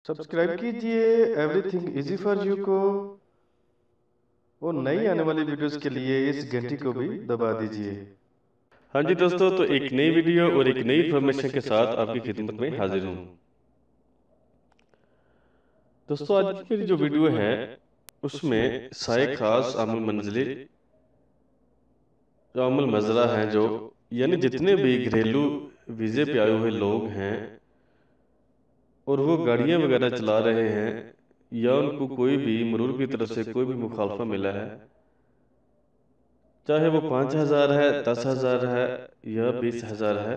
Subscribe कीजिए everything easy for you को और नई आने वाली वीडियोस के लिए इस घंटी को भी दबा दीजिए। हाँ जी दोस्तों, तो एक नई वीडियो और एक नई इन्फॉर्मेशन के साथ आपकी खिदमत में हाजिर हूँ। दोस्तों, आज की मेरी जो वीडियो है उसमें साए खास आमुल मंजिली जो आमुल मजरा हैं, जो यानी जितने भी घरेलू वीज़े पे आए हुए लोग हैं और वो गाड़ियाँ वगैरह चला रहे हैं या उनको कोई भी मुल्क की तरफ से कोई भी मुखालफा मिला है, चाहे वो 5,000 है, 10,000 है या 20,000 है,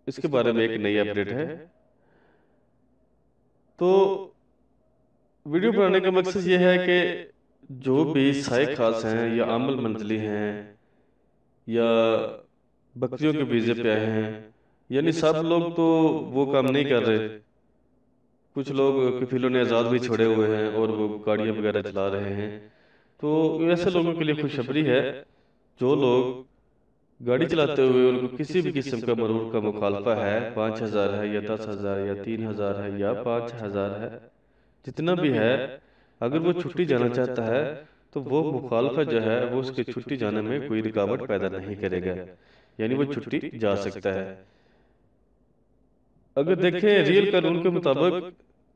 इसके बारे में एक नई अपडेट है। तो वीडियो बनाने का मकसद ये है कि जो भी साए खास हैं या आमल मंजली हैं या बकरियों के वीज़े पे आए हैं, यानी सब लोग तो वो काम नहीं कर रहे। कुछ लोग कफीलों ने आज़ाद भी छोड़े हुए हैं और वो गाड़ियाँ वगैरह चला रहे हैं। तो ऐसे लोगों के लिए खुशखबरी है, जो लोग गाड़ी चलाते हुए उनको किसी भी किस्म का मरूर का मुखालफा है, 5,000 है या 10,000 या 3,000 है या 5,000 है, जितना भी है, अगर वो छुट्टी जाना चाहता है तो वो मुखालफा जो है वो उसके छुट्टी जाने में कोई रुकावट पैदा नहीं करेगा, यानी वो छुट्टी जा सकता है। अगर देखें रियल कानून के मुताबिक,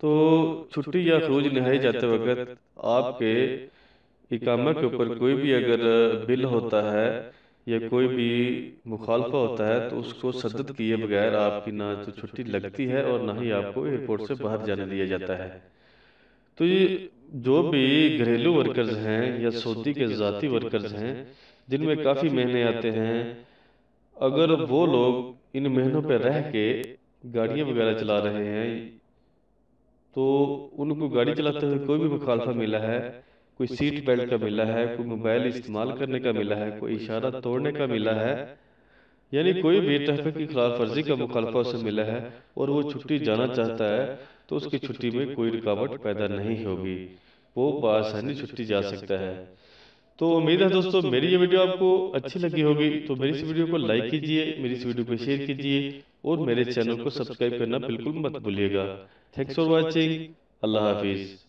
तो छुट्टी या खरूज नहाई जाते वक्त आपके इकामा के ऊपर कोई भी अगर बिल होता है या कोई भी मुखालफा होता है तो उसको सदद किए बगैर आपकी ना तो छुट्टी लगती है और ना ही आपको एयरपोर्ट से बाहर जाने दिया जाता है। तो ये जो भी घरेलू वर्कर्स हैं या सऊदी के ज़ाती वर्कर्स हैं जिनमें काफ़ी महीने आते हैं, अगर वो लोग इन महीनों पर रह के गाड़ियाँ वगैरह चला रहे हैं तो उनको गाड़ी चलाते हुए कोई भी मुखालफा मिला है, कोई सीट बेल्ट का मिला है, कोई मोबाइल इस्तेमाल करने का मिला है, कोई इशारा तोड़ने का मिला है, यानी कोई भी ट्रैफिक की खिलाफ वर्जी का मुखालफा उसे मिला है और वो छुट्टी जाना चाहता है, तो उसकी छुट्टी में कोई रुकावट पैदा नहीं होगी, वो बआसानी छुट्टी जा सकता है। तो उम्मीद है दोस्तों मेरी ये वीडियो आपको अच्छी लगी होगी, तो मेरी इस वीडियो को लाइक कीजिए, मेरी इस वीडियो को शेयर कीजिए और मेरे चैनल को सब्सक्राइब करना बिल्कुल मत भूलिएगा। Thanks for watching. अल्लाह हाफिज़।